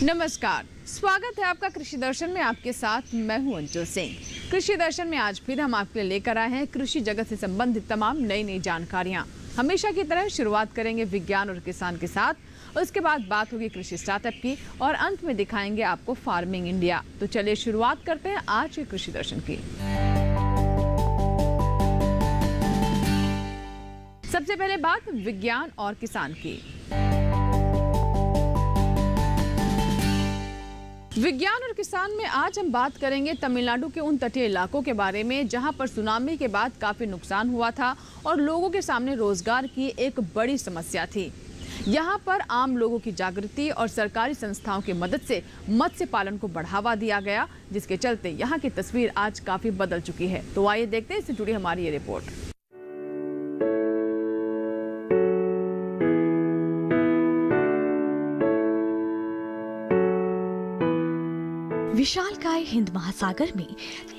नमस्कार, स्वागत है आपका कृषि दर्शन में। आपके साथ मैं हूं अंचल सिंह। कृषि दर्शन में आज फिर हम आपके लिए लेकर आए हैं कृषि जगत से संबंधित तमाम नई जानकारियां। हमेशा की तरह शुरुआत करेंगे विज्ञान और किसान के साथ, उसके बाद बात होगी कृषि स्टार्टअप की और अंत में दिखाएंगे आपको फार्मिंग इंडिया। तो चलिए शुरुआत करते हैं आज के कृषि दर्शन की। सबसे पहले बात विज्ञान और किसान की। विज्ञान और किसान में आज हम बात करेंगे तमिलनाडु के उन तटीय इलाकों के बारे में जहां पर सुनामी के बाद काफी नुकसान हुआ था और लोगों के सामने रोजगार की एक बड़ी समस्या थी। यहां पर आम लोगों की जागृति और सरकारी संस्थाओं की मदद से मत्स्य पालन को बढ़ावा दिया गया, जिसके चलते यहां की तस्वीर आज काफी बदल चुकी है। तो आइए देखते हैं इससे जुड़ी हमारी ये रिपोर्ट। विशालकाय हिंद महासागर में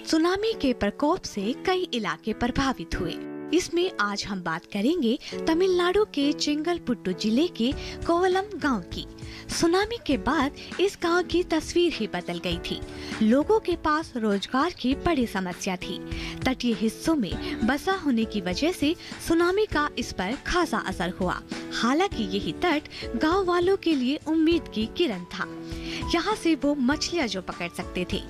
सुनामी के प्रकोप से कई इलाके प्रभावित हुए। इसमें आज हम बात करेंगे तमिलनाडु के चेंगलपुट्टू जिले के कोवलम गांव की। सुनामी के बाद इस गांव की तस्वीर ही बदल गई थी। लोगों के पास रोजगार की बड़ी समस्या थी। तटीय हिस्सों में बसा होने की वजह से सुनामी का इस पर खासा असर हुआ। हालांकि यही तट गांव वालों के लिए उम्मीद की किरण था। यहाँ से वो मछलियाँ जो पकड़ सकते थे,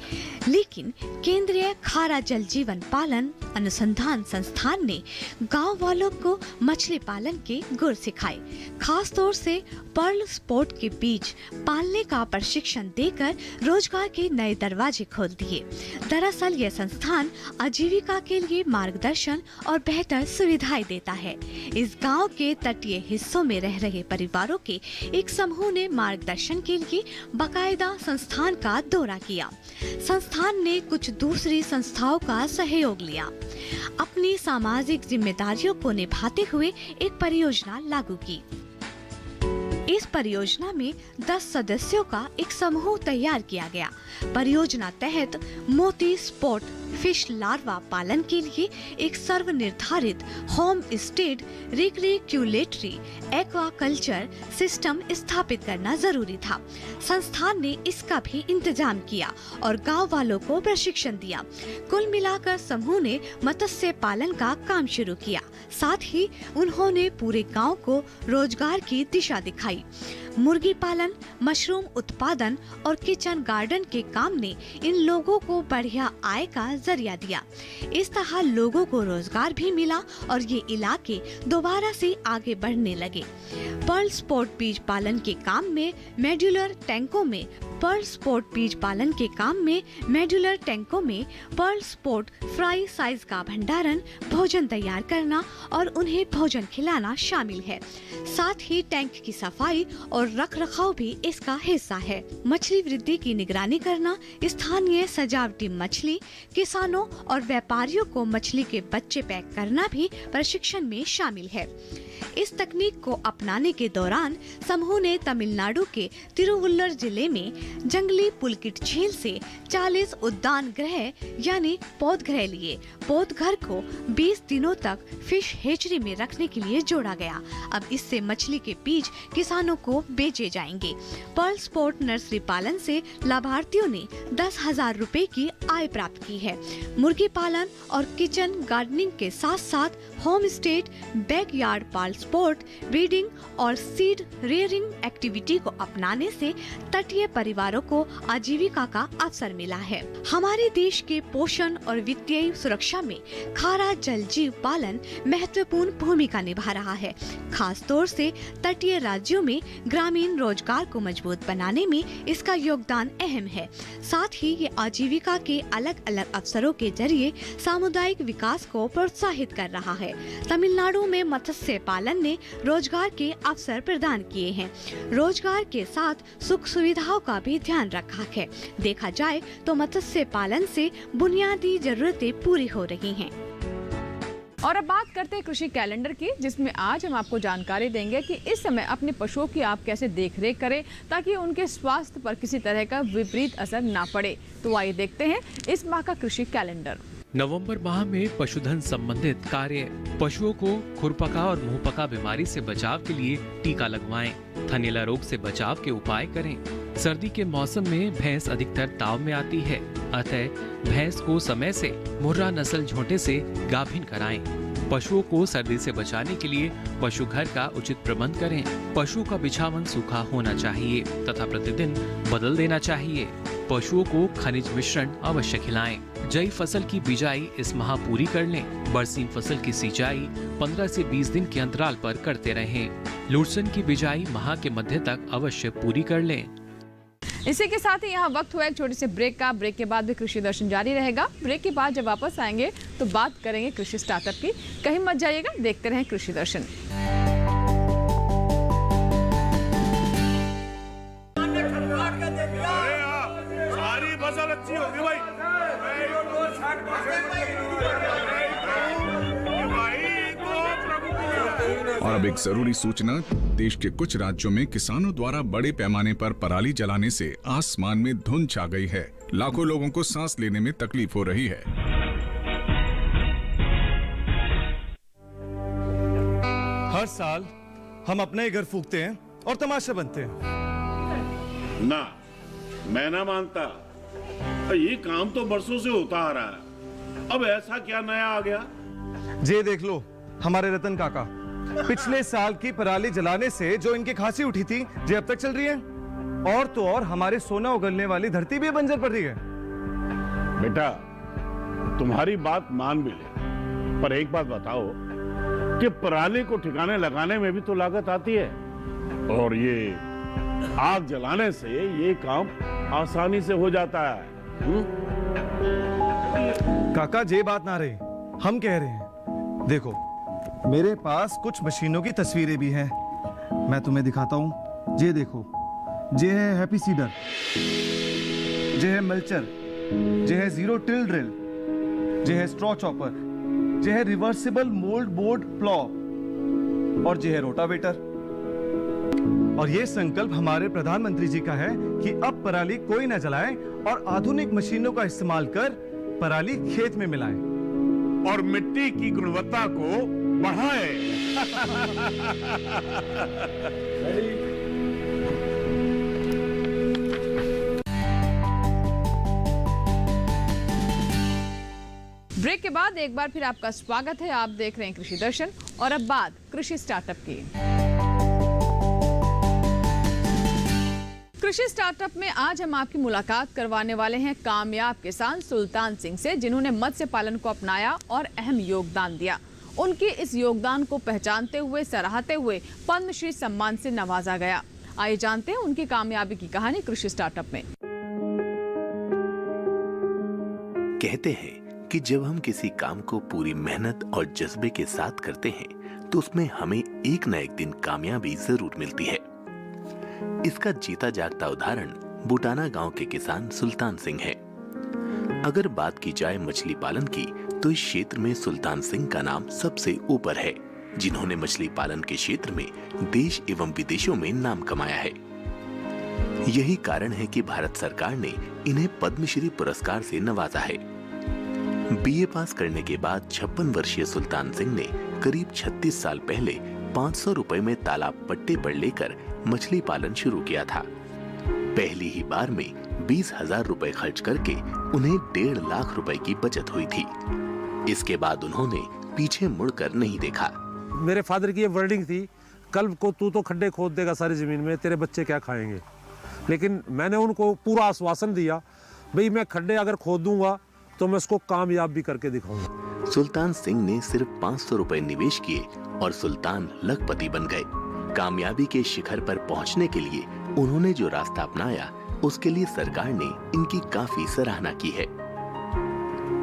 लेकिन केंद्रीय खारा जल जीवन पालन अनुसंधान संस्थान ने गांव वालों को मछली पालन के गुर सिखाए। खास तौर से पर्ल स्पोर्ट के बीज पालने का प्रशिक्षण देकर रोजगार के नए दरवाजे खोल दिए। दरअसल यह संस्थान आजीविका के लिए मार्गदर्शन और बेहतर सुविधाएं देता है। इस गांव के तटीय हिस्सों में रह रहे परिवारों के एक समूह ने मार्गदर्शन के लिए बाकायदा संस्थान का दौरा किया। संस्थान ने कुछ दूसरी संस्थाओं का सहयोग लिया। अपनी सामाजिक जिम्मेदारियों को निभाते हुए एक परियोजना लागू की। इस परियोजना में 10 सदस्यों का एक समूह तैयार किया गया। परियोजना तहत मोती स्पॉट फिश लार्वा पालन के लिए एक सर्व निर्धारित होम स्टेड रिक्रिक्यूलेटरी एक्वाकल्चर सिस्टम स्थापित करना जरूरी था। संस्थान ने इसका भी इंतजाम किया और गांव वालों को प्रशिक्षण दिया। कुल मिलाकर समूह ने मत्स्य पालन का काम शुरू किया। साथ ही उन्होंने पूरे गांव को रोजगार की दिशा दिखाई। मुर्गी पालन, मशरूम उत्पादन और किचन गार्डन के काम ने इन लोगों को बढ़िया आय का जरिया दिया। इस तरह लोगों को रोजगार भी मिला और ये इलाके दोबारा से आगे बढ़ने लगे। पर्ल स्पोर्ट बीज पालन के काम में मेड्यूलर टैंकों में पर्ल स्पोर्ट बीज पालन के काम में मेड्यूलर टैंकों में पर्ल स्पोर्ट फ्राई साइज का भंडारण, भोजन तैयार करना और उन्हें भोजन खिलाना शामिल है। साथ ही टैंक की सफाई और रखरखाव भी इसका हिस्सा है। मछली वृद्धि की निगरानी करना, स्थानीय सजावटी मछली किसानों और व्यापारियों को मछली के बच्चे पैक करना भी प्रशिक्षण में शामिल है। इस तकनीक को अपनाने के दौरान समूह ने तमिलनाडु के तिरुवल्लुर जिले में जंगली पुलकिट झील से 40 उद्यान गृह यानी पौधगृह लिए। पौधघर को 20 दिनों तक फिश हेचरी में रखने के लिए जोड़ा गया। अब इससे मछली के बीज किसानों को बेचे जाएंगे। पर्ल स्पोर्ट नर्सरी पालन से लाभार्थियों ने 10,000 रुपए की आय प्राप्त की है। मुर्गी पालन और किचन गार्डनिंग के साथ साथ home stay, backyard pearl spot, breeding और सीड रेयरिंग एक्टिविटी को अपनाने से तटीय परिवारों को आजीविका का अवसर मिला है। हमारे देश के पोषण और वित्तीय सुरक्षा में खारा जल जीव पालन महत्वपूर्ण भूमिका निभा रहा है। खास तौर से तटीय राज्यों में ग्रामीण रोजगार को मजबूत बनाने में इसका योगदान अहम है। साथ ही ये आजीविका के अलग अलग अवसरों के जरिए सामुदायिक विकास को प्रोत्साहित कर रहा है। तमिलनाडु में मत्स्य पालन ने रोजगार के अवसर प्रदान किए हैं। रोजगार के साथ सुख सुविधाओं का भी ध्यान रखा है। देखा जाए तो मत्स्य पालन से बुनियादी जरूरतें पूरी हो रही हैं। और अब बात करते हैं कृषि कैलेंडर की, जिसमें आज हम आपको जानकारी देंगे कि इस समय अपने पशुओं की आप कैसे देखरेख करें ताकि उनके स्वास्थ्य पर किसी तरह का विपरीत असर ना पड़े। तो आइए देखते हैं इस माह का कृषि कैलेंडर। नवंबर माह में पशुधन संबंधित कार्य, पशुओं को खुरपका और मुंहपका बीमारी से बचाव के लिए टीका लगवाएं, थनैला रोग से बचाव के उपाय करें, सर्दी के मौसम में भैंस अधिकतर ताव में आती है, अतः भैंस को समय से मुर्रा नस्ल झोंटे से गाभिन कराएं। पशुओं को सर्दी से बचाने के लिए पशु घर का उचित प्रबंध करें। पशु का बिछावन सूखा होना चाहिए तथा प्रतिदिन बदल देना चाहिए। पशुओं को खनिज मिश्रण अवश्य खिलाएं। जई फसल की बिजाई इस माह पूरी कर लें। बरसीम फसल की सिंचाई 15 से 20 दिन के अंतराल पर करते रहें। लूटसन की बिजाई माह के मध्य तक अवश्य पूरी कर लें। इसी के साथ ही यहाँ वक्त हुआ एक छोटे से ब्रेक का। ब्रेक के बाद भी कृषि दर्शन जारी रहेगा। ब्रेक के बाद जब वापस आएंगे तो बात करेंगे कृषि स्टार्टअप की। कहीं मत जाइएगा, देखते रहें कृषि दर्शन। सारी फसल अच्छी होगी भाई। और अब एक जरूरी सूचना, देश के कुछ राज्यों में किसानों द्वारा बड़े पैमाने पर पराली जलाने से आसमान में धुंध छा गई है। लाखों लोगों को सांस लेने में तकलीफ हो रही है। हर साल हम अपने ही घर फूकते हैं और तमाशा बनते हैं। ना, मैं ना मानता। ये काम तो बरसों से होता आ रहा है। अब ऐसा क्या नया आ गया? ये देख लो, हमारे रतन काका पिछले साल की पराली जलाने से जो इनकी खांसी उठी थी, ये अब तक चल रही है। और तो और हमारे सोना उगलने वाली धरती भी बंजर पड़ रही है। बेटा, तुम्हारी बात मान भी ले, पर एक बात बताओ कि पराली को ठिकाने लगाने में भी तो लागत आती है, और ये आग जलाने से ये काम आसानी से हो जाता है। काका, ये बात ना रही, हम कह रहे हैं। देखो, मेरे पास कुछ मशीनों की तस्वीरें भी हैं, मैं तुम्हें दिखाता हूं। ये देखो, ये है हैप्पी सीडर, ये है मल्चर, ये है जीरो टिल ड्रिल, ये है स्ट्रॉ चॉपर, ये है रिवर्सिबल मोल्ड बोर्ड प्लॉ, और ये है रोटावेटर। और ये संकल्प हमारे प्रधानमंत्री जी का है कि अब पराली कोई न जलाए और आधुनिक मशीनों का इस्तेमाल कर पराली खेत में मिलाएं और मिट्टी की गुणवत्ता को बढ़ाए। ब्रेक के बाद एक बार फिर आपका स्वागत है। आप देख रहे हैं कृषि दर्शन और अब बात कृषि स्टार्टअप की। कृषि स्टार्टअप में आज हम आपकी मुलाकात करवाने वाले हैं कामयाब किसान सुल्तान सिंह से, जिन्होंने मत्स्य पालन को अपनाया और अहम योगदान दिया। उनके इस योगदान को पहचानते हुए, सराहते हुए पद्मश्री सम्मान से नवाजा गया। आइए जानते हैं उनकी कामयाबी की कहानी कृषि स्टार्टअप में। कहते हैं कि जब हम किसी काम को पूरी मेहनत और जज्बे के साथ करते हैं तो उसमें हमें एक न एक दिन कामयाबी जरूर मिलती है। इसका जीता जागता उदाहरण बुटाना गांव के किसान सुल्तान सिंह है। अगर बात की जाए मछली पालन की तो इस क्षेत्र में सुल्तान सिंह का नाम सबसे ऊपर है, जिन्होंने मछली पालन के क्षेत्र में देश एवं विदेशों में नाम कमाया है। यही कारण है कि भारत सरकार ने इन्हें पद्मश्री पुरस्कार से नवाजा है। बीए पास करने के बाद 56 वर्षीय सुल्तान सिंह ने करीब 36 साल पहले 500 रुपए में तालाब पट्टे पर लेकर मछली पालन शुरू किया था। पहली ही बार में 20,000 रुपए खर्च करके उन्हें 1.5 लाख रुपए की बचत हुई थी। इसके बाद उन्होंने पीछे मुड़कर नहीं देखा। मेरे फादर की ये वर्डिंग थी, कल को तू तो खड्डे खोद देगा सारी जमीन में, तेरे बच्चे क्या खाएंगे। लेकिन मैंने उनको पूरा आश्वासन दिया, भाई मैं खड्डे अगर खोद दूंगा तो मैं उसको कामयाब भी करके दिखाऊंगा। सुल्तान सिंह ने सिर्फ 500 रुपए निवेश किए और सुल्तान लखपति बन गए। कामयाबी के शिखर पर पहुंचने के लिए उन्होंने जो रास्ता अपनाया, उसके लिए सरकार ने इनकी काफी सराहना की है।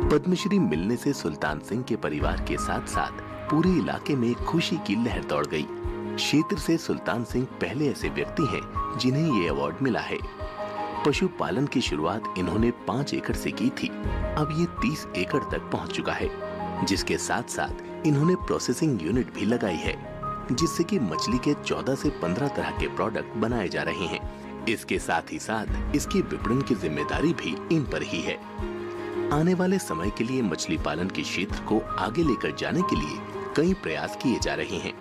पद्मश्री मिलने से सुल्तान सिंह के परिवार के साथ साथ पूरे इलाके में खुशी की लहर दौड़ गई। क्षेत्र से सुल्तान सिंह पहले ऐसे व्यक्ति हैं जिन्हें ये अवार्ड मिला है। पशुपालन की शुरुआत इन्होंने 5 एकड़ से की थी, अब ये 30 एकड़ तक पहुंच चुका है, जिसके साथ साथ इन्होंने प्रोसेसिंग यूनिट भी लगाई है, जिससे कि मछली के 14 से 15 तरह के प्रोडक्ट बनाए जा रहे हैं। इसके साथ ही साथ इसकी विपणन की जिम्मेदारी भी इन पर ही है। आने वाले समय के लिए मछली पालन के क्षेत्र को आगे लेकर जाने के लिए कई प्रयास किए जा रहे हैं।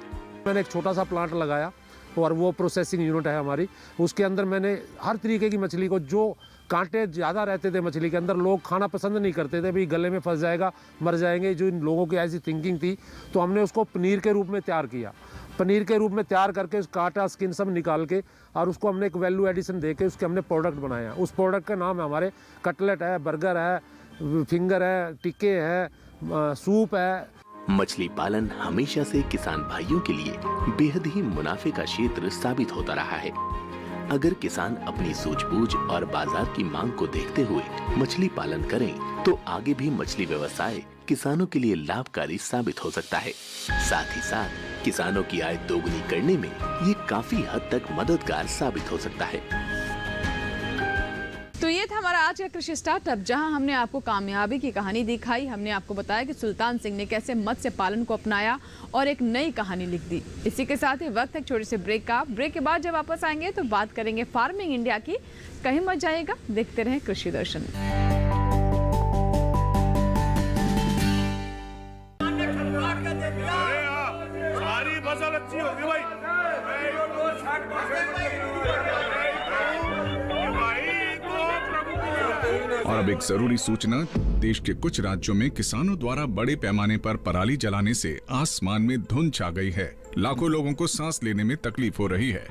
मैंने एक छोटा सा प्लांट लगाया और वो प्रोसेसिंग यूनिट है हमारी। उसके अंदर मैंने हर तरीके की मछली को, जो कांटे ज़्यादा रहते थे मछली के अंदर, लोग खाना पसंद नहीं करते थे, भाई गले में फंस जाएगा, मर जाएंगे, जो इन लोगों की ऐसी थिंकिंग थी, तो हमने उसको पनीर के रूप में तैयार किया। पनीर के रूप में तैयार करके उस कांटा स्किन सब निकाल के और उसको हमने एक वैल्यू एडिशन दे के उसके हमने प्रोडक्ट बनाया। उस प्रोडक्ट का नाम है हमारे कटलेट है, बर्गर है, फिंगर है, टिक्के है, सूप है। मछली पालन हमेशा से किसान भाइयों के लिए बेहद ही मुनाफे का क्षेत्र साबित होता रहा है। अगर किसान अपनी सूझबूझ और बाजार की मांग को देखते हुए मछली पालन करें तो आगे भी मछली व्यवसाय किसानों के लिए लाभकारी साबित हो सकता है। साथ ही साथ किसानों की आय दोगुनी करने में ये काफी हद तक मददगार साबित हो सकता है। तो ये था हमारा आज का कृषि स्टार्टअप, जहां हमने आपको कामयाबी की कहानी दिखाई। हमने आपको बताया कि सुल्तान सिंह ने कैसे मत्स्य पालन को अपनाया और एक नई कहानी लिख दी। इसी के साथ ही वक्त है छोटे से ब्रेक का। ब्रेक के बाद जब वापस आएंगे तो बात करेंगे फार्मिंग इंडिया की। कहीं मत जाइएगा, देखते रहें कृषि दर्शन। सारी फसल अच्छी होगी भाई। और अब एक जरूरी सूचना, देश के कुछ राज्यों में किसानों द्वारा बड़े पैमाने पर पराली जलाने से आसमान में धुंध छा गई है। लाखों लोगों को सांस लेने में तकलीफ हो रही है।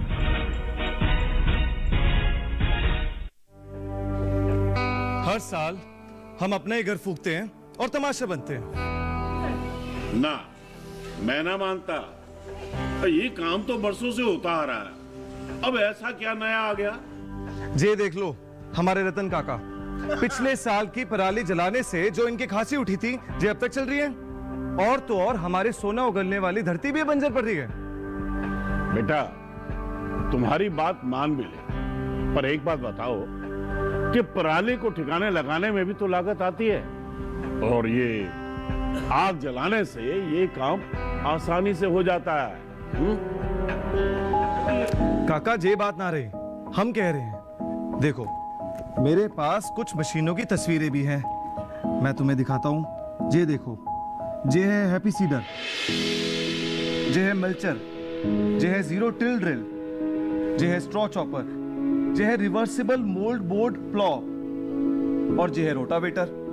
हर साल हम अपना ही घर फूंकते हैं और तमाशा बनते हैं। ना, मैं ना मानता। ये काम तो बरसों से होता आ रहा है, अब ऐसा क्या नया आ गया? ये देख लो, हमारे रतन काका, पिछले साल की पराली जलाने से जो इनकी खांसी उठी थी, ये अब तक चल रही है। और तो और हमारे सोना उगलने वाली धरती भी बंजर पड़ रही है। बेटा, तुम्हारी बात मान भी ले, पर एक बात बताओ कि पराली को ठिकाने लगाने में भी तो लागत आती है, और ये आग जलाने से ये काम आसानी से हो जाता है। काका, ये बात ना रही, हम कह रहे हैं। देखो, मेरे पास कुछ मशीनों की तस्वीरें भी हैं, मैं तुम्हें दिखाता हूं। ये देखो, ये है हैप्पी सीडर, ये है मल्चर, ये है जीरो टिल ड्रिल, ये है स्ट्रॉ चॉपर, ये है रिवर्सिबल मोल्ड बोर्ड प्लॉ, और ये है रोटावेटर।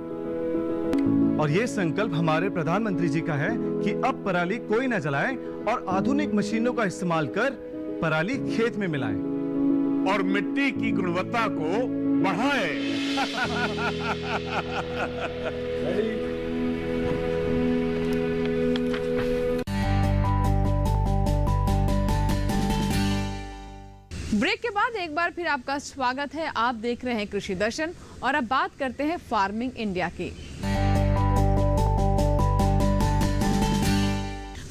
और ये संकल्प हमारे प्रधानमंत्री जी का है कि अब पराली कोई न जलाए और आधुनिक मशीनों का इस्तेमाल कर पराली खेत में मिलाएं और मिट्टी की गुणवत्ता को बढ़ाए। ब्रेक के बाद एक बार फिर आपका स्वागत है। आप देख रहे हैं कृषि दर्शन और अब बात करते हैं फार्मिंग इंडिया की।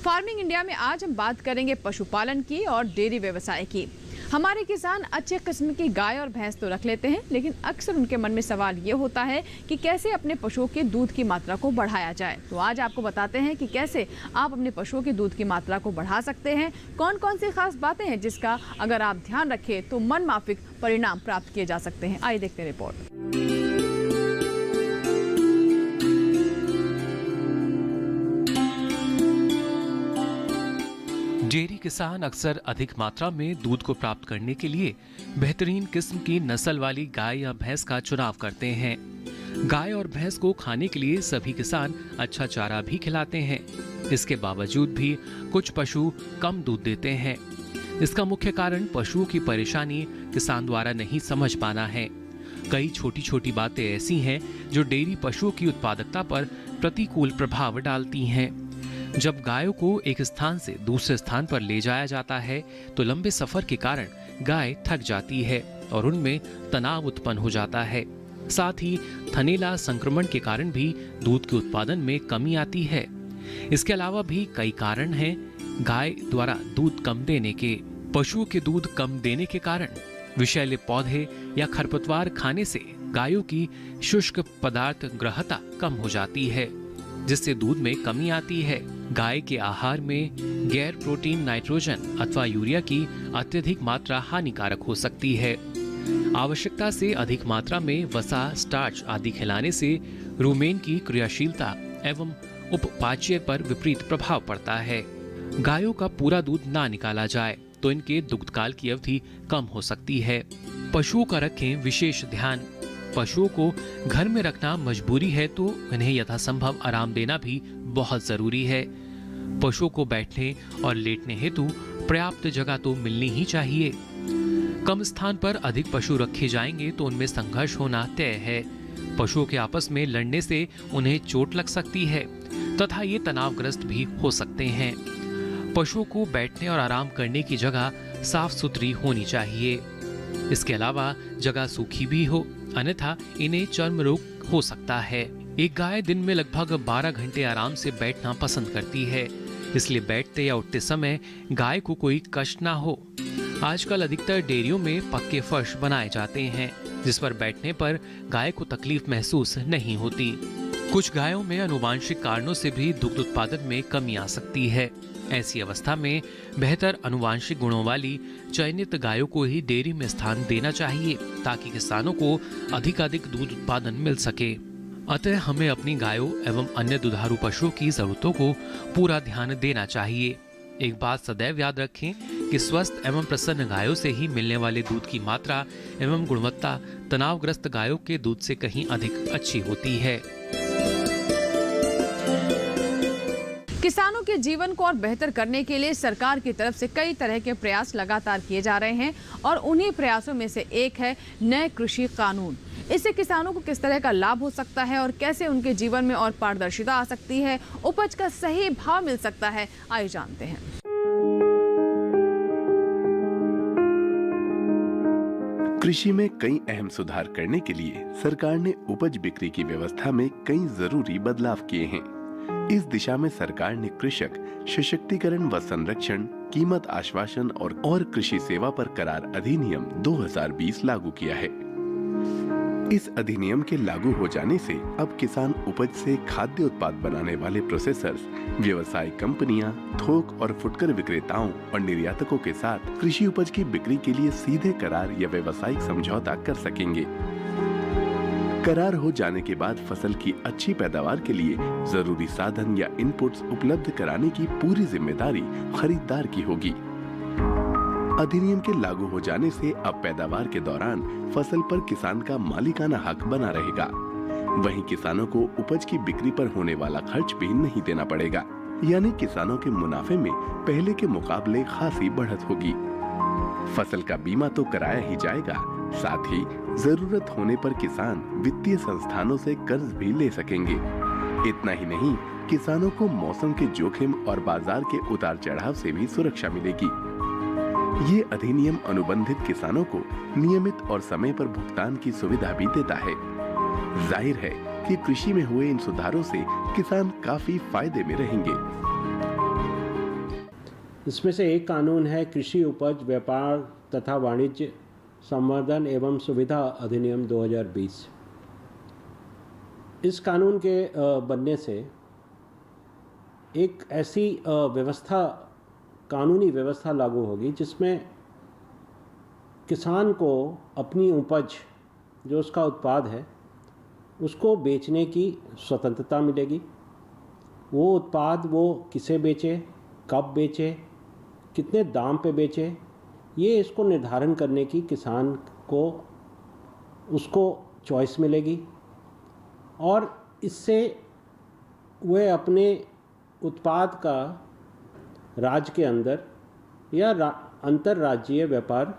फार्मिंग इंडिया में आज हम बात करेंगे पशुपालन की और डेयरी व्यवसाय की। हमारे किसान अच्छे किस्म की गाय और भैंस तो रख लेते हैं, लेकिन अक्सर उनके मन में सवाल ये होता है कि कैसे अपने पशुओं के दूध की मात्रा को बढ़ाया जाए। तो आज आपको बताते हैं कि कैसे आप अपने पशुओं के दूध की मात्रा को बढ़ा सकते हैं, कौन कौन सी खास बातें हैं जिसका अगर आप ध्यान रखें तो मन माफिक परिणाम प्राप्त किए जा सकते हैं। आइए देखते हैं रिपोर्ट। डेयरी किसान अक्सर अधिक मात्रा में दूध को प्राप्त करने के लिए बेहतरीन किस्म की नस्ल वाली गाय या भैंस का चुनाव करते हैं। गाय और भैंस को खाने के लिए सभी किसान अच्छा चारा भी खिलाते हैं। इसके बावजूद भी कुछ पशु कम दूध देते हैं। इसका मुख्य कारण पशुओं की परेशानी किसान द्वारा नहीं समझ पाना है। कई छोटी छोटी बातें ऐसी हैं जो डेयरी पशुओं की उत्पादकता पर प्रतिकूल प्रभाव डालती हैं। जब गायों को एक स्थान से दूसरे स्थान पर ले जाया जाता है तो लंबे सफर के कारण गाय थक जाती है और उनमें तनाव उत्पन्न हो जाता है। साथ ही थनैला संक्रमण के कारण भी दूध के उत्पादन में कमी आती है। इसके अलावा भी कई कारण हैं गाय द्वारा दूध कम देने के। पशुओं के दूध कम देने के कारण विषैले पौधे या खरपतवार खाने से गायों की शुष्क पदार्थ ग्रहता कम हो जाती है, जिससे दूध में कमी आती है। गाय के आहार में गैर प्रोटीन नाइट्रोजन अथवा यूरिया की अत्यधिक मात्रा हानिकारक हो सकती है। आवश्यकता से अधिक मात्रा में वसा, स्टार्च आदि खिलाने से रुमेन की क्रियाशीलता एवं उपपाच्य पर विपरीत प्रभाव पड़ता है। गायों का पूरा दूध ना निकाला जाए तो इनके दुग्धकाल की अवधि कम हो सकती है। पशुओं का रखें विशेष ध्यान। पशुओं को घर में रखना मजबूरी है तो उन्हें यथासंभव आराम देना भी बहुत जरूरी है। पशुओं को बैठने और लेटने हेतु पर्याप्त जगह तो मिलनी ही चाहिए। कम स्थान पर अधिक पशु रखे जाएंगे तो उनमें संघर्ष होना तय है। पशुओं के आपस में लड़ने से उन्हें चोट लग सकती है तथा ये तनावग्रस्त भी हो सकते हैं। पशुओं को बैठने और आराम करने की जगह साफ सुथरी होनी चाहिए। इसके अलावा जगह सूखी भी हो, अन्यथा इन्हें चर्म रोग हो सकता है। एक गाय दिन में लगभग 12 घंटे आराम से बैठना पसंद करती है, इसलिए बैठते या उठते समय गाय को कोई कष्ट ना हो। आजकल अधिकतर डेयरियों में पक्के फर्श बनाए जाते हैं जिस पर बैठने पर गाय को तकलीफ महसूस नहीं होती। कुछ गायों में आनुवांशिक कारणों से भी दुग्ध उत्पादन में कमी आ सकती है। ऐसी अवस्था में बेहतर आनुवांशिक गुणों वाली चयनित गायों को ही डेयरी में स्थान देना चाहिए ताकि किसानों को अधिकाधिक दूध उत्पादन मिल सके। अतः हमें अपनी गायों एवं अन्य दुधारू पशुओं की जरूरतों को पूरा ध्यान देना चाहिए। एक बात सदैव याद रखें कि स्वस्थ एवं प्रसन्न गायों से ही मिलने वाले दूध की मात्रा एवं गुणवत्ता तनावग्रस्त गायों के दूध से कहीं अधिक अच्छी होती है। किसानों के जीवन को और बेहतर करने के लिए सरकार की तरफ से कई तरह के प्रयास लगातार किए जा रहे हैं और उन्हीं प्रयासों में से एक है नए कृषि कानून। इससे किसानों को किस तरह का लाभ हो सकता है और कैसे उनके जीवन में और पारदर्शिता आ सकती है, उपज का सही भाव मिल सकता है, आइए जानते हैं। कृषि में कई अहम सुधार करने के लिए सरकार ने उपज बिक्री की व्यवस्था में कई जरूरी बदलाव किए हैं। इस दिशा में सरकार ने कृषक सशक्तिकरण व संरक्षण, कीमत आश्वासन और कृषि सेवा पर करार अधिनियम 2020 लागू किया है। इस अधिनियम के लागू हो जाने से अब किसान उपज से खाद्य उत्पाद बनाने वाले प्रोसेसर्स, व्यवसायिक कंपनियां, थोक और फुटकर विक्रेताओं और निर्यातकों के साथ कृषि उपज की बिक्री के लिए सीधे करार या व्यवसायिक समझौता कर सकेंगे। करार हो जाने के बाद फसल की अच्छी पैदावार के लिए जरूरी साधन या इनपुट्स उपलब्ध कराने की पूरी जिम्मेदारी खरीदार की होगी। अधिनियम के लागू हो जाने से अब पैदावार के दौरान फसल पर किसान का मालिकाना हक बना रहेगा। वहीं किसानों को उपज की बिक्री पर होने वाला खर्च भी नहीं देना पड़ेगा, यानी किसानों के मुनाफे में पहले के मुकाबले खासी बढ़त होगी। फसल का बीमा तो कराया ही जाएगा, साथ ही जरूरत होने पर किसान वित्तीय संस्थानों से कर्ज भी ले सकेंगे। इतना ही नहीं, किसानों को मौसम के जोखिम और बाजार के उतार चढ़ाव से भी सुरक्षा मिलेगी। ये अधिनियम अनुबंधित किसानों को नियमित और समय पर भुगतान की सुविधा भी देता है। जाहिर है कि कृषि में हुए इन सुधारों से किसान काफी फायदे में रहेंगे। इसमें से एक कानून है कृषि उपज व्यापार तथा वाणिज्य संवर्धन एवं सुविधा अधिनियम 2020। इस कानून के बनने से एक ऐसी कानूनी व्यवस्था लागू होगी जिसमें किसान को अपनी उपज, जो उसका उत्पाद है, उसको बेचने की स्वतंत्रता मिलेगी। वो उत्पाद वो किसे बेचे, कब बेचे, कितने दाम पे बेचे, ये इसको निर्धारण करने की किसान को उसको चॉइस मिलेगी और इससे वह अपने उत्पाद का राज्य के अंदर या अंतर्राज्यीय व्यापार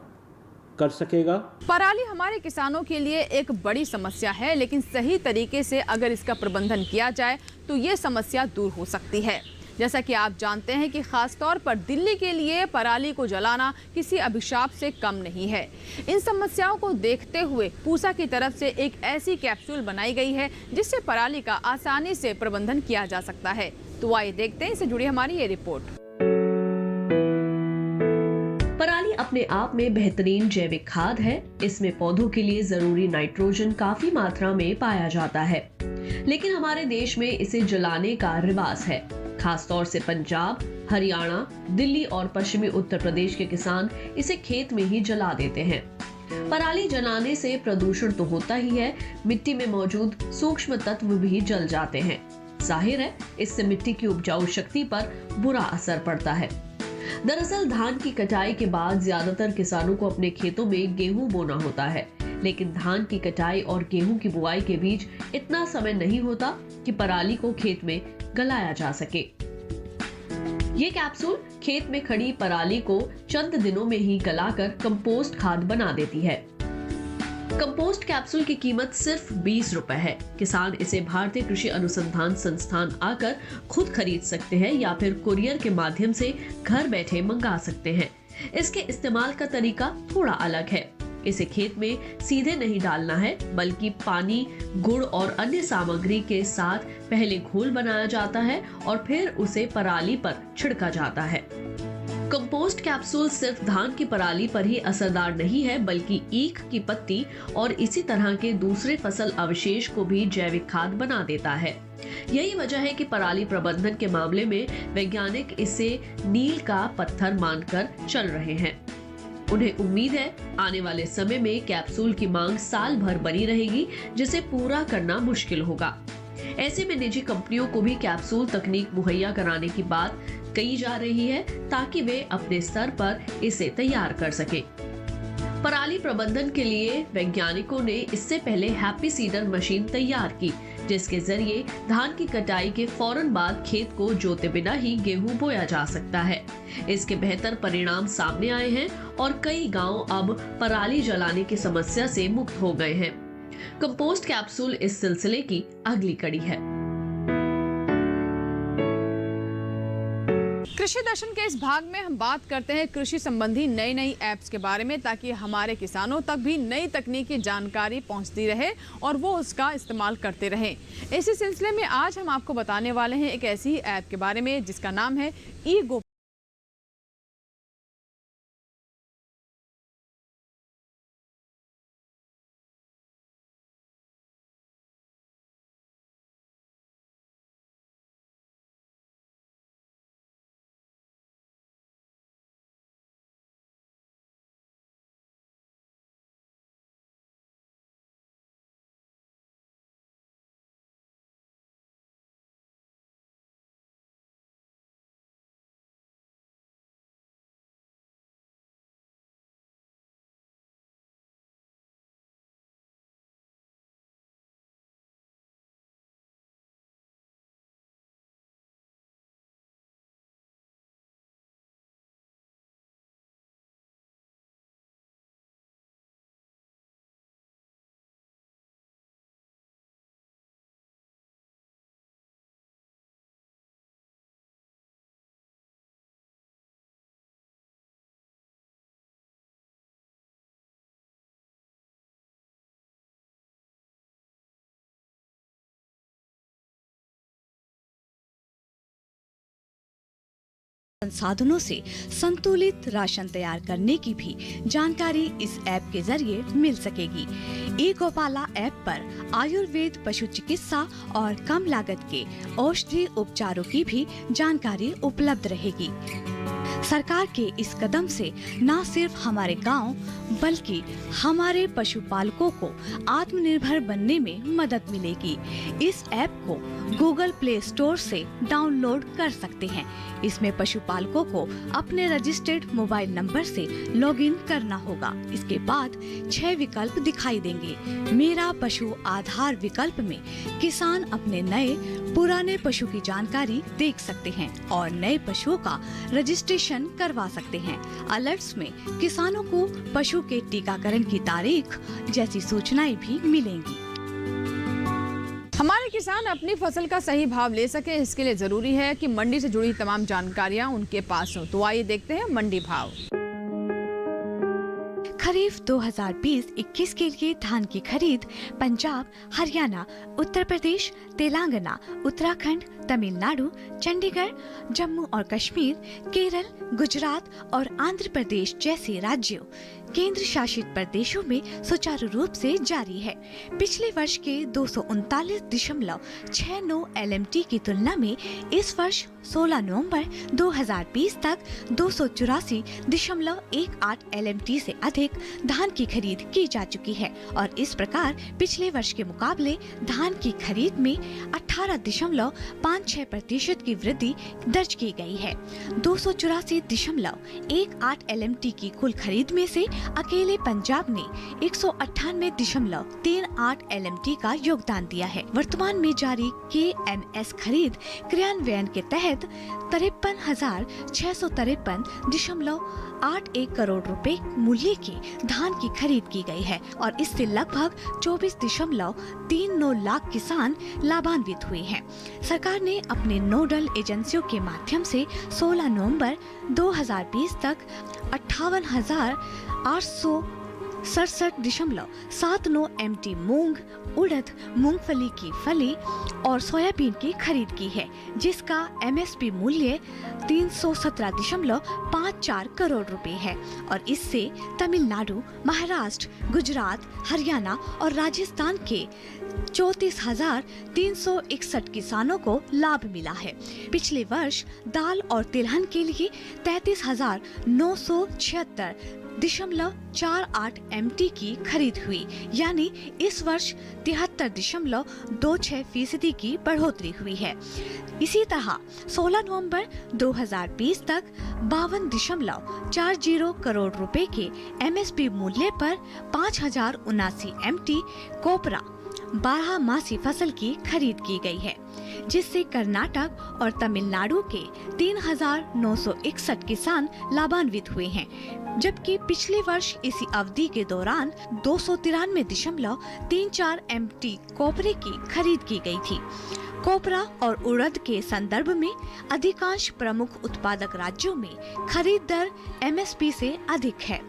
कर सकेगा। पराली हमारे किसानों के लिए एक बड़ी समस्या है, लेकिन सही तरीके से अगर इसका प्रबंधन किया जाए तो ये समस्या दूर हो सकती है। जैसा कि आप जानते हैं कि खास तौर पर दिल्ली के लिए पराली को जलाना किसी अभिशाप से कम नहीं है। इन समस्याओं को देखते हुए पूसा की तरफ से एक ऐसी कैप्सूल बनाई गई है जिससे पराली का आसानी से प्रबंधन किया जा सकता है। तो आइए देखते हैं, इससे जुड़ी हमारी ये रिपोर्ट। पराली अपने आप में बेहतरीन जैविक खाद है। इसमें पौधों के लिए जरूरी नाइट्रोजन काफी मात्रा में पाया जाता है, लेकिन हमारे देश में इसे जलाने का रिवाज है। खास तौर से पंजाब, हरियाणा, दिल्ली और पश्चिमी उत्तर प्रदेश के किसान इसे खेत में ही जला देते हैं। पराली जलाने से प्रदूषण तो होता ही है, मिट्टी में मौजूद सूक्ष्म तत्व भी जल जाते हैं। जाहिर है इससे मिट्टी की उपजाऊ शक्ति पर बुरा असर पड़ता है। दरअसल धान की कटाई के बाद ज्यादातर किसानों को अपने खेतों में गेहूं बोना होता है, लेकिन धान की कटाई और गेहूं की बुआई के बीच इतना समय नहीं होता कि पराली को खेत में गलाया जा सके। ये कैप्सूल खेत में खड़ी पराली को चंद दिनों में ही गलाकर कंपोस्ट खाद बना देती है। कंपोस्ट कैप्सूल की कीमत सिर्फ 20 रुपए है। किसान इसे भारतीय कृषि अनुसंधान संस्थान आकर खुद खरीद सकते हैं या फिर कुरियर के माध्यम से घर बैठे मंगा सकते हैं। इसके इस्तेमाल का तरीका थोड़ा अलग है। इसे खेत में सीधे नहीं डालना है, बल्कि पानी, गुड़ और अन्य सामग्री के साथ पहले घोल बनाया जाता है और फिर उसे पराली पर छिड़का जाता है। कंपोस्ट कैप्सूल सिर्फ धान की पराली पर ही असरदार नहीं है, बल्कि ईख की पत्ती और इसी तरह के दूसरे फसल अवशेष को भी जैविक खाद बना देता है। यही वजह है कि पराली प्रबंधन के मामले में वैज्ञानिक इसे नील का पत्थर मानकर चल रहे हैं। उन्हें उम्मीद है आने वाले समय में कैप्सूल की मांग साल भर बनी रहेगी, जिसे पूरा करना मुश्किल होगा। ऐसे में निजी कंपनियों को भी कैप्सूल तकनीक मुहैया कराने की बात कही जा रही है, ताकि वे अपने स्तर पर इसे तैयार कर सके। पराली प्रबंधन के लिए वैज्ञानिकों ने इससे पहले हैप्पी सीडर मशीन तैयार की, जिसके जरिए धान की कटाई के फौरन बाद खेत को जोते बिना ही गेहूं बोया जा सकता है। इसके बेहतर परिणाम सामने आए हैं और कई गांव अब पराली जलाने की समस्या से मुक्त हो गए हैं। कंपोस्ट कैप्सूल इस सिलसिले की अगली कड़ी है। कृषि दर्शन के इस भाग में हम बात करते हैं कृषि संबंधी नई नई ऐप्स के बारे में, ताकि हमारे किसानों तक भी नई तकनीकी जानकारी पहुंचती रहे और वो उसका इस्तेमाल करते रहें। इसी सिलसिले में आज हम आपको बताने वाले हैं एक ऐसी ऐप के बारे में जिसका नाम है ई-गो। संसाधनों से संतुलित राशन तैयार करने की भी जानकारी इस ऐप के जरिए मिल सकेगी। ई-गोपाला ऐप पर आयुर्वेद, पशु चिकित्सा और कम लागत के औषधि उपचारों की भी जानकारी उपलब्ध रहेगी। सरकार के इस कदम से न सिर्फ हमारे गांव बल्कि हमारे पशुपालकों को आत्मनिर्भर बनने में मदद मिलेगी। इस ऐप को गूगल प्ले स्टोर से डाउनलोड कर सकते हैं। इसमें पशुपालकों को अपने रजिस्टर्ड मोबाइल नंबर से लॉगिन करना होगा। इसके बाद 6 विकल्प दिखाई देंगे। मेरा पशु आधार विकल्प में किसान अपने नए पुराने पशु की जानकारी देख सकते हैं और नए पशुओं का रजिस्ट्रेशन करवा सकते हैं। अलर्ट्स में किसानों को पशु के टीकाकरण की तारीख जैसी सूचनाएं भी मिलेंगी। हमारे किसान अपनी फसल का सही भाव ले सके, इसके लिए जरूरी है कि मंडी से जुड़ी तमाम जानकारियां उनके पास हों। तो आइए देखते हैं मंडी भाव। खरीफ 2020-21 के लिए धान की खरीद पंजाब, हरियाणा, उत्तर प्रदेश, तेलंगाना, उत्तराखंड, तमिलनाडु, चंडीगढ़, जम्मू और कश्मीर, केरल, गुजरात और आंध्र प्रदेश जैसे राज्यों, केंद्र शासित प्रदेशों में सुचारू रूप से जारी है। पिछले वर्ष के 239.69 LMT की तुलना में इस वर्ष 16 नवंबर 2020 तक 284.18 LMT से अधिक धान की खरीद की जा चुकी है और इस प्रकार पिछले वर्ष के मुकाबले धान की खरीद में 18.56% की वृद्धि दर्ज की गई है। 284.18 LMT की कुल खरीद में से अकेले पंजाब ने 198.38 LMT का योगदान दिया है। वर्तमान में जारी KMS खरीद क्रियान्वयन के तहत 53,653.81 करोड़ रुपए मूल्य के धान की खरीद की गई है और इससे लगभग 24.39 लाख किसान लाभान्वित हुए हैं। सरकार ने अपने नोडल एजेंसियों के माध्यम से 16 नवंबर 2020 तक 58,867.79 MT मूंग, उड़द, मूंगफली की फली और सोयाबीन की खरीद की है, जिसका MSP मूल्य 317.54 करोड़ रुपए है और इससे तमिलनाडु, महाराष्ट्र, गुजरात, हरियाणा और राजस्थान के 34,361 किसानों को लाभ मिला है। पिछले वर्ष दाल और तिलहन के लिए 33,976.48 MT की खरीद हुई, यानी इस वर्ष 73.26% की बढ़ोतरी हुई है। इसी तरह 16 नवंबर 2020 तक 52.40 करोड़ रुपए के MSP मूल्य पर 5,079 MT कोपरा 12 मासी फसल की खरीद की गई है, जिससे कर्नाटक और तमिलनाडु के 3,961 किसान लाभान्वित हुए हैं, जबकि पिछले वर्ष इसी अवधि के दौरान 293.34 MT कोपरे की खरीद की गई थी। कोपरा और उड़द के संदर्भ में अधिकांश प्रमुख उत्पादक राज्यों में खरीद दर MSP से अधिक है।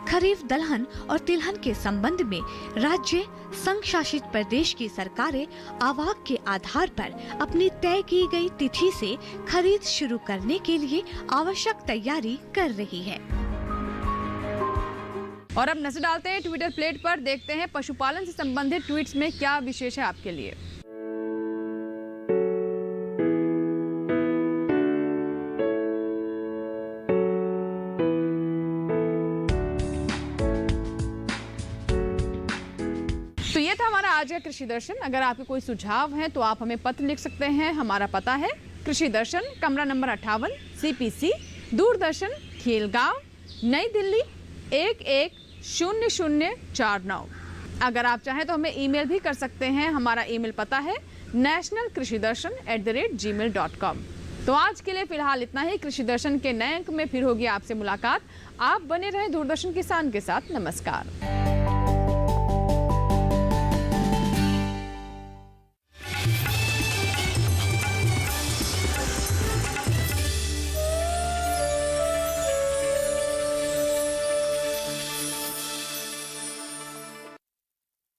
खरीफ दलहन और तिलहन के संबंध में राज्य, संघ शासित प्रदेश की सरकारें आवाक के आधार पर अपनी तय की गई तिथि से खरीद शुरू करने के लिए आवश्यक तैयारी कर रही है। और अब नजर डालते हैं ट्विटर प्लेट पर, देखते हैं पशुपालन से संबंधित ट्वीट्स में क्या विशेष है आपके लिए। तो ये था हमारा आज का कृषि दर्शन। अगर आपके कोई सुझाव हैं तो आप हमें पत्र लिख सकते हैं। हमारा पता है कृषि दर्शन, कमरा नंबर 58, CPC, दूरदर्शन, खेलगांव, नई दिल्ली 110049। अगर आप चाहें तो हमें ईमेल भी कर सकते हैं। हमारा ईमेल पता है nationalkrishidarshan@gmail.com। तो आज के लिए फिलहाल इतना ही। कृषि दर्शन के नए अंक में फिर होगी आपसे मुलाकात। आप बने रहें दूरदर्शन किसान के साथ। नमस्कार।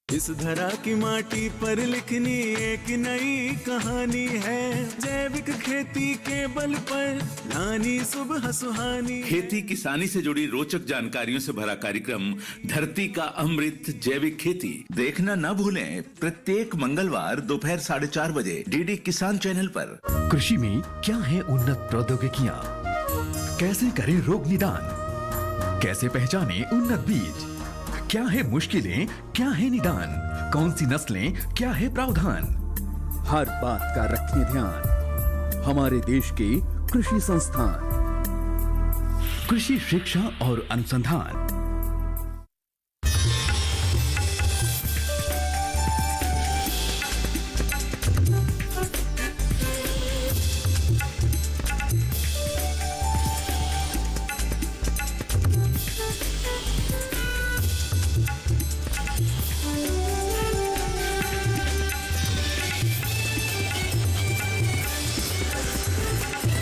इस धरा की माटी पर लिखनी एक नई कहानी है। जैविक खेती के बल पर लानी सुबह सुहानी। खेती किसानी से जुड़ी रोचक जानकारियों से भरा कार्यक्रम धरती का अमृत जैविक खेती देखना न भूलें। प्रत्येक मंगलवार दोपहर 4:30 बजे DD किसान चैनल पर। कृषि में क्या है उन्नत प्रौद्योगिकियां, कैसे करें रोग निदान, कैसे पहचाने उन्नत बीज, क्या है मुश्किलें, क्या है निदान, कौन सी नस्लें, क्या है प्रावधान, हर बात का रखें ध्यान हमारे देश के कृषि संस्थान। कृषि शिक्षा और अनुसंधान।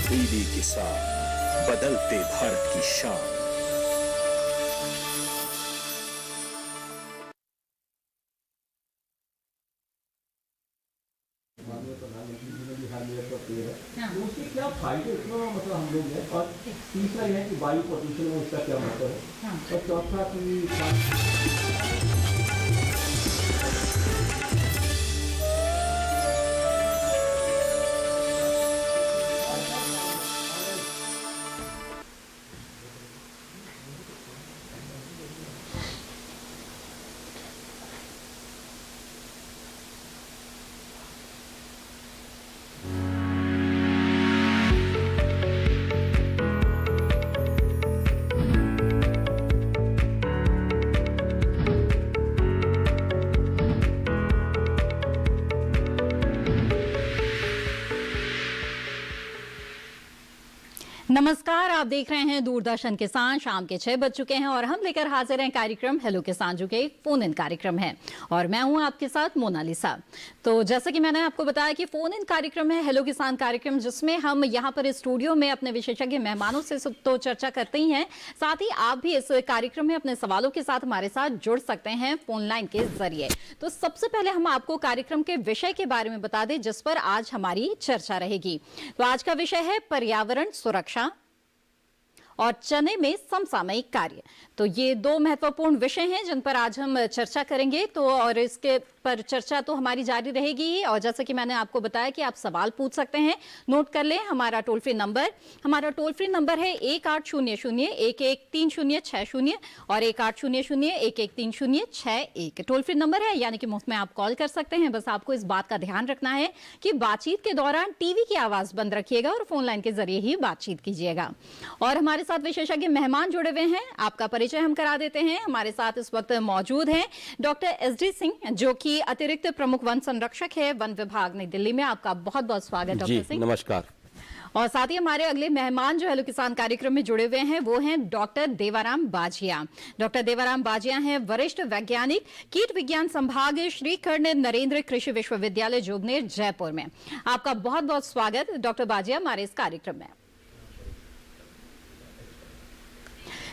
DD किसान, बदलते भारत की शान। दूसरी क्या फायदे मतलब हम लोग हैं, और तीसरा यह है कि वायु प्रदूषण में उसका क्या मतलब है, और चौथा कि नमस्कार, आप देख रहे हैं दूरदर्शन किसान। शाम के 6 बज चुके हैं और हम लेकर हाजिर हैं कार्यक्रम हेलो किसान, जो कि एक फोन इन कार्यक्रम है और मैं हूं आपके साथ मोनालिसा। तो जैसा कि मैंने आपको बताया कि फोन इन कार्यक्रम है हेलो किसान कार्यक्रम, जिसमें हम यहां पर स्टूडियो में अपने विशेषज्ञ मेहमानों से तो चर्चा करते ही हैं, साथ ही आप भी इस कार्यक्रम में अपने सवालों के साथ हमारे साथ जुड़ सकते हैं फोन लाइन के जरिए। तो सबसे पहले हम आपको कार्यक्रम के विषय के बारे में बता दें जिस पर आज हमारी चर्चा रहेगी। तो आज का विषय है पर्यावरण सुरक्षा और चने में समसामयिक कार्य। तो ये दो महत्वपूर्ण विषय हैं जिन पर आज हम चर्चा करेंगे। तो और इसके पर चर्चा तो हमारी जारी रहेगी ही, और जैसा कि मैंने आपको बताया कि आप सवाल पूछ सकते हैं। नोट कर लें हमारा टोल फ्री नंबर है 1800-1130-60 और 1800-1130-61 टोल फ्री नंबर है, यानी कि मुफ्त में आप कॉल कर सकते हैं। बस आपको इस बात का ध्यान रखना है कि बातचीत के दौरान टीवी की आवाज बंद रखिएगा और फोन लाइन के जरिए ही बातचीत कीजिएगा। और हमारे साथ विशेषज्ञ मेहमान जुड़े हुए हैं, आपका परिचय हम करा देते हैं। हमारे साथ इस वक्त मौजूद हैं डॉक्टर एसडी सिंह, जो कि अतिरिक्त प्रमुख वन संरक्षक है वन विभाग नई दिल्ली में। आपका बहुत बहुत स्वागत डॉक्टर सिंह। नमस्कार। और साथ ही हमारे अगले मेहमान जो हेलो किसान कार्यक्रम में जुड़े हुए हैं वो हैं डॉक्टर देवाराम बाजिया। डॉक्टर देवाराम बाजिया हैं वरिष्ठ वैज्ञानिक, कीट विज्ञान संभाग, श्री कर्ण नरेंद्र कृषि विश्वविद्यालय जोबनेर जयपुर में। आपका बहुत बहुत स्वागत डॉक्टर बाजिया हमारे इस कार्यक्रम में।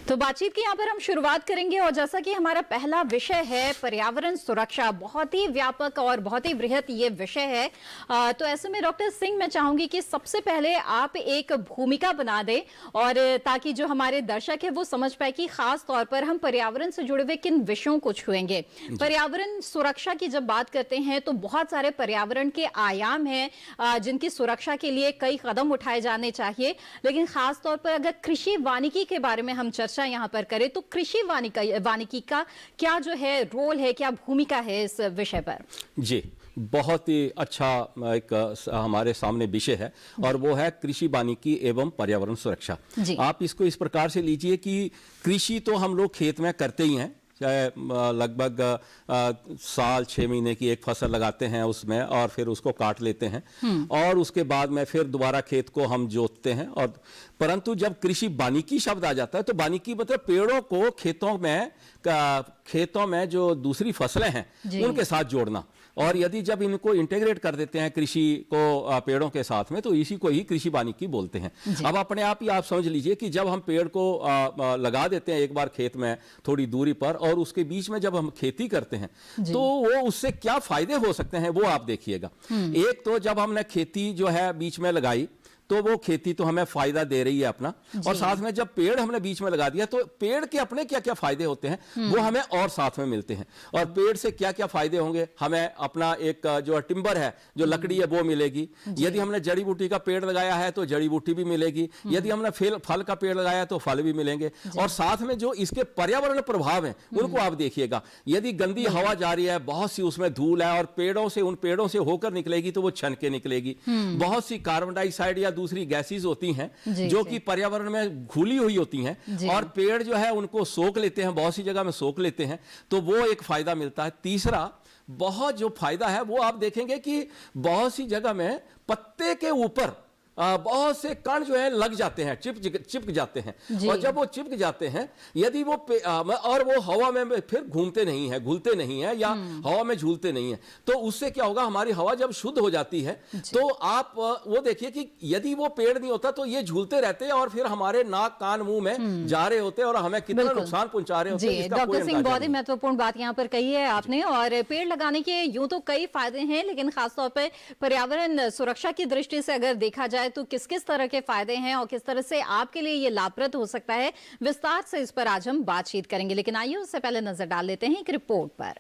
तो बातचीत की यहाँ पर हम शुरुआत करेंगे, और जैसा कि हमारा पहला विषय है पर्यावरण सुरक्षा, बहुत ही व्यापक और बहुत ही बृहत ये विषय है। तो ऐसे में डॉक्टर सिंह मैं चाहूंगी कि सबसे पहले आप एक भूमिका बना दें, और ताकि जो हमारे दर्शक है वो समझ पाए कि खास तौर पर हम पर्यावरण से जुड़े हुए किन विषयों को छुएंगे। पर्यावरण सुरक्षा की जब बात करते हैं तो बहुत सारे पर्यावरण के आयाम हैं जिनकी सुरक्षा के लिए कई कदम उठाए जाने चाहिए, लेकिन खास तौर पर अगर कृषि वानिकी के बारे में हम चर्चा यहाँ पर करें तो कृषि वानिकी का क्या जो है रोल है, क्या भूमिका है इस विषय पर? जी, बहुत ही अच्छा एक हमारे सामने विषय है और वो है कृषि वानिकी एवं पर्यावरण सुरक्षा। आप इसको इस प्रकार से लीजिए कि कृषि तो हम लोग खेत में करते ही हैं, चाहे लगभग साल 6 महीने की एक फसल लगाते हैं उसमें और फिर उसको काट लेते हैं और उसके बाद में फिर दोबारा खेत को हम जोतते हैं। और परंतु जब कृषि वानिकी शब्द आ जाता है तो वानिकी मतलब पेड़ों को खेतों में जो दूसरी फसलें हैं उनके साथ जोड़ना, और यदि जब इनको इंटीग्रेट कर देते हैं कृषि को पेड़ों के साथ में तो इसी को ही कृषि वानिकी बोलते हैं। अब अपने आप ही आप समझ लीजिए कि जब हम पेड़ को लगा देते हैं एक बार खेत में थोड़ी दूरी पर और उसके बीच में जब हम खेती करते हैं तो वो उससे क्या फायदे हो सकते हैं वो आप देखिएगा। एक तो जब हमने खेती जो है बीच में लगाई तो वो खेती तो हमें फायदा दे रही है अपना, और साथ में जब पेड़ हमने बीच में लगा दिया तो पेड़ के अपने क्या क्या फायदे होते हैं वो हमें और साथ में मिलते हैं। और पेड़ से क्या क्या फायदे होंगे, हमें अपना एक जो टिम्बर है जो लकड़ी है वो मिलेगी। यदि हमने जड़ी बूटी का पेड़ लगाया है तो जड़ी बूटी भी मिलेगी, यदि हमने फल का पेड़ लगाया तो फल भी मिलेंगे। और साथ में जो इसके पर्यावरण प्रभाव हैं उनको आप देखिएगा, यदि गंदी हवा जा रही है, बहुत सी उसमें धूल है और उन पेड़ों से होकर निकलेगी तो वो छन के निकलेगी। बहुत सी कार्बन डाइऑक्साइड या दूसरी गैसेस होती हैं जो कि पर्यावरण में घुली हुई होती हैं और पेड़ जो है उनको सोख लेते हैं, बहुत सी जगह में सोख लेते हैं, तो वो एक फायदा मिलता है। तीसरा बहुत जो फायदा है वो आप देखेंगे कि बहुत सी जगह में पत्ते के ऊपर बहुत से कण जो है लग जाते हैं, चिपक जाते हैं, और जब वो चिपक जाते हैं यदि वो और वो हवा में फिर घूमते नहीं है, घुलते नहीं है या हवा में झूलते नहीं है, तो उससे क्या होगा, हमारी हवा जब शुद्ध हो जाती है तो आप वो देखिए कि यदि वो पेड़ नहीं होता तो ये झूलते रहते हैं और फिर हमारे नाक कान मुंह में जा रहे होते हैं और हमें कितना नुकसान पहुंचा रहे होते हैं। डॉक्टर सिंह बहुत ही महत्वपूर्ण बात यहाँ पर कही है आपने, और पेड़ लगाने के यूं तो कई फायदे हैं, लेकिन खासतौर पर पर्यावरण सुरक्षा की दृष्टि से अगर देखा जाए तो किस किस तरह के फायदे हैं और किस तरह से आपके लिए ये लाभप्रद हो सकता है, विस्तार से इस पर आज हम बातचीत करेंगे। लेकिन आइए उससे पहले नजर डाल लेते हैं एक रिपोर्ट पर।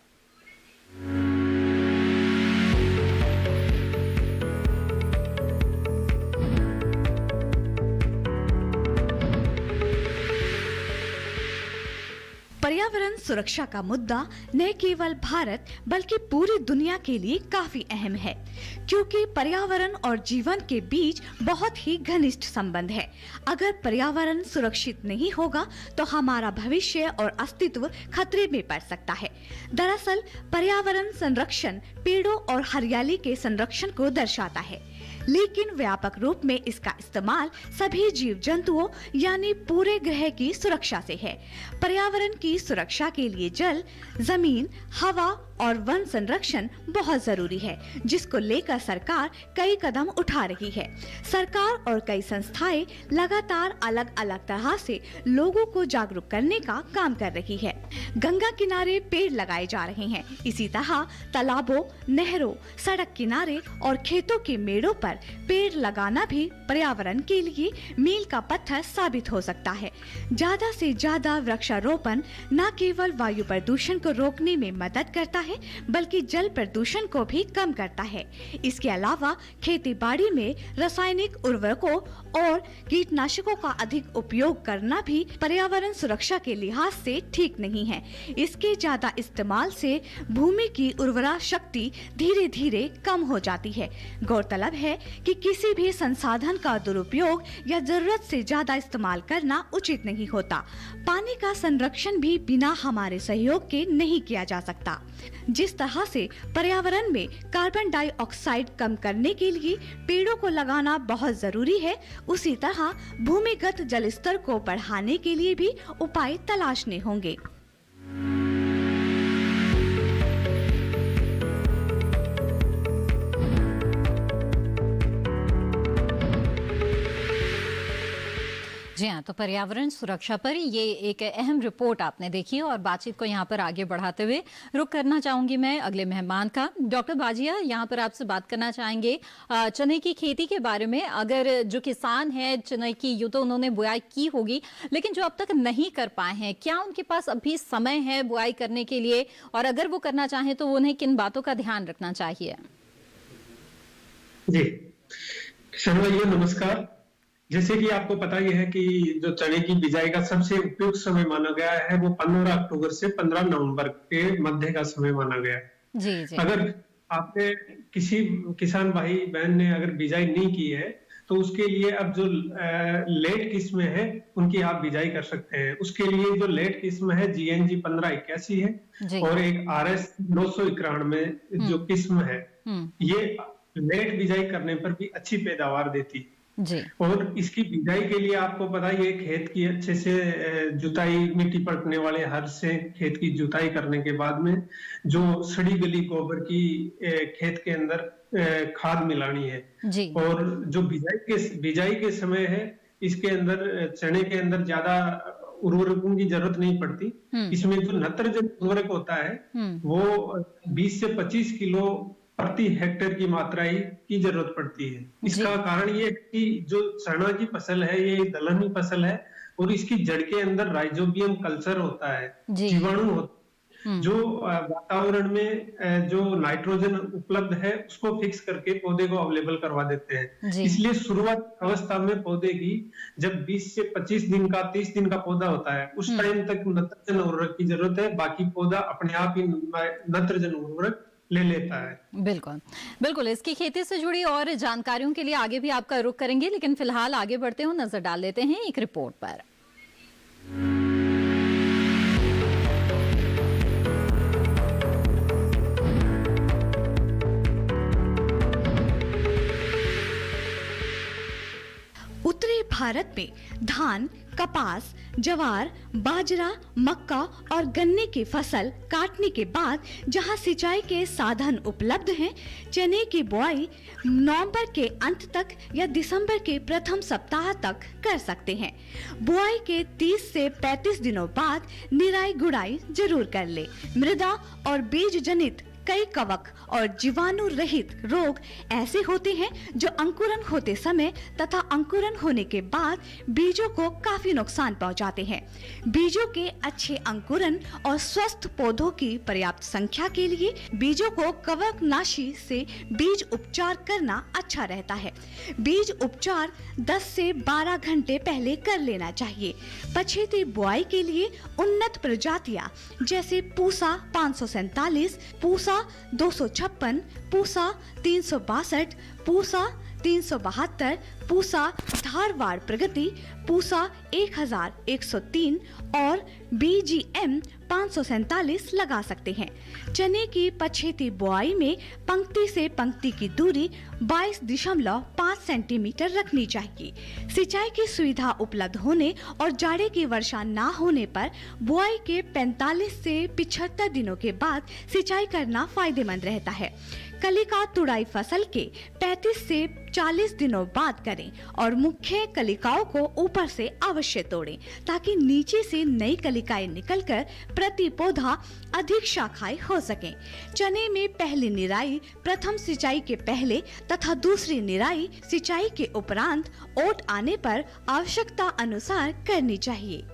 पर्यावरण सुरक्षा का मुद्दा न केवल भारत बल्कि पूरी दुनिया के लिए काफी अहम है, क्योंकि पर्यावरण और जीवन के बीच बहुत ही घनिष्ठ संबंध है। अगर पर्यावरण सुरक्षित नहीं होगा तो हमारा भविष्य और अस्तित्व खतरे में पड़ सकता है। दरअसल पर्यावरण संरक्षण पेड़ों और हरियाली के संरक्षण को दर्शाता है। लेकिन व्यापक रूप में इसका इस्तेमाल सभी जीव जंतुओं यानी पूरे ग्रह की सुरक्षा से है। पर्यावरण की सुरक्षा के लिए जल, जमीन, हवा और वन संरक्षण बहुत जरूरी है, जिसको लेकर सरकार कई कदम उठा रही है। सरकार और कई संस्थाएं लगातार अलग अलग तरह से लोगों को जागरूक करने का काम कर रही है। गंगा किनारे पेड़ लगाए जा रहे हैं। इसी तरह तालाबों, नहरों, सड़क किनारे और खेतों के मेड़ों पर पेड़ लगाना भी पर्यावरण के लिए मील का पत्थर साबित हो सकता है। ज्यादा से ज्यादा वृक्षारोपण न केवल वायु प्रदूषण को रोकने में मदद करता है, बल्कि जल प्रदूषण को भी कम करता है। इसके अलावा खेती बाड़ी में रासायनिक उर्वरकों और कीटनाशकों का अधिक उपयोग करना भी पर्यावरण सुरक्षा के लिहाज से ठीक नहीं है। इसके ज्यादा इस्तेमाल से भूमि की उर्वरा शक्ति धीरे धीरे कम हो जाती है। गौरतलब है कि किसी भी संसाधन का दुरुपयोग या जरूरत से ज्यादा इस्तेमाल करना उचित नहीं होता। पानी का संरक्षण भी बिना हमारे सहयोग के नहीं किया जा सकता। जिस तरह से पर्यावरण में कार्बन डाइऑक्साइड कम करने के लिए पेड़ों को लगाना बहुत जरूरी है, उसी तरह भूमिगत जल स्तर को बढ़ाने के लिए भी उपाय तलाशने होंगे। जी हाँ, तो पर्यावरण सुरक्षा पर ये एक अहम रिपोर्ट आपने देखी और बातचीत को यहाँ पर आगे बढ़ाते हुए रुक करना चाहूंगी मैं अगले मेहमान का। डॉक्टर बाजिया, यहाँ पर आपसे बात करना चाहेंगे चने की खेती के बारे में। अगर जो किसान है चने की, यूं तो उन्होंने बुआई की होगी, लेकिन जो अब तक नहीं कर पाए हैं, क्या उनके पास अभी समय है बुआई करने के लिए, और अगर वो करना चाहें तो उन्हें किन बातों का ध्यान रखना चाहिए? जी किसान भाइयों नमस्कार। जैसे कि आपको पता ही है कि जो चने की बिजाई का सबसे उपयुक्त समय माना गया है वो 15 अक्टूबर से 15 नवंबर के मध्य का समय माना गया है। जी। अगर आपने किसी किसान भाई बहन ने अगर बिजाई नहीं की है तो उसके लिए अब जो लेट किस्म है उनकी आप बिजाई कर सकते हैं। उसके लिए जो लेट किस्म है GNG 1581 है और एक RS 991 जो किस्म है, ये लेट बिजाई करने पर भी अच्छी पैदावार देती जी। और इसकी बिजाई के लिए आपको पता ही है, खेत की अच्छे से जुताई, मिट्टी पलटने वाले हर से खेत की जुताई करने के बाद में जो सड़ी गली गोबर की खेत के अंदर खाद मिलानी है जी। और जो बिजाई के समय है, इसके अंदर चने के अंदर ज्यादा उर्वरकों की जरूरत नहीं पड़ती। इसमें जो नत्रजन उर्वरक होता है वो 20 से 25 किलो प्रति हेक्टेयर की मात्रा की जरूरत पड़ती है। इसका कारण ये है कि जो चना की फसल है ये दलहनी फसल है और इसकी जड़ के अंदर राइजोबियम कल्चर होता है, जीवाणु होता है, जो वातावरण में जो नाइट्रोजन उपलब्ध है उसको फिक्स करके पौधे को अवेलेबल करवा देते हैं। इसलिए शुरुआत अवस्था में पौधे की जब 20 से 25 दिन का 30 दिन का पौधा होता है उस टाइम तक नत्रजन उर्वरक की जरूरत है। बाकी पौधा अपने आप ही नत्रजन उर्वरक ले लेता है। बिल्कुल बिल्कुल। इसकी खेती से जुड़ी और जानकारियों के लिए आगे भी आपका रुख करेंगे, लेकिन फिलहाल आगे बढ़ते हुए नजर डाल लेते हैं एक रिपोर्ट पर। उत्तरी भारत में धान, कपास, जवार, बाजरा, मक्का और गन्ने की फसल काटने के बाद जहां सिंचाई के साधन उपलब्ध हैं, चने की बुआई नवंबर के अंत तक या दिसंबर के प्रथम सप्ताह तक कर सकते हैं। बुआई के 30 से 35 दिनों बाद निराई गुड़ाई जरूर कर ले। मृदा और बीज जनित कई कवक और जीवाणु रहित रोग ऐसे होते हैं जो अंकुरन होते समय तथा अंकुरन होने के बाद बीजों को काफी नुकसान पहुंचाते हैं। बीजों के अच्छे अंकुरन और स्वस्थ पौधों की पर्याप्त संख्या के लिए बीजों को कवकनाशी से बीज उपचार करना अच्छा रहता है। बीज उपचार 10 से 12 घंटे पहले कर लेना चाहिए। पछेती बुआई के लिए उन्नत प्रजातियां जैसे पूसा 547, पूसा 256, पूसा 362, पूसा 372, पूसा धारवाड़ प्रगति, पूसा 1103 और BGM 547 लगा सकते हैं। चने की पछेती बुआई में पंक्ति से पंक्ति की दूरी 22.5 सेंटीमीटर रखनी चाहिए। सिंचाई की सुविधा उपलब्ध होने और जाड़े की वर्षा न होने पर बुआई के 45 से 75 दिनों के बाद सिंचाई करना फायदेमंद रहता है। कलिका तुड़ाई फसल के 35 से 40 दिनों बाद करें और मुख्य कलिकाओं को ऊपर से अवश्य तोड़ें ताकि नीचे से नई कलिकाएं निकलकर प्रति पौधा अधिक शाखाएं हो सकें। चने में पहली निराई प्रथम सिंचाई के पहले तथा दूसरी निराई सिंचाई के उपरांत ओट आने पर आवश्यकता अनुसार करनी चाहिए।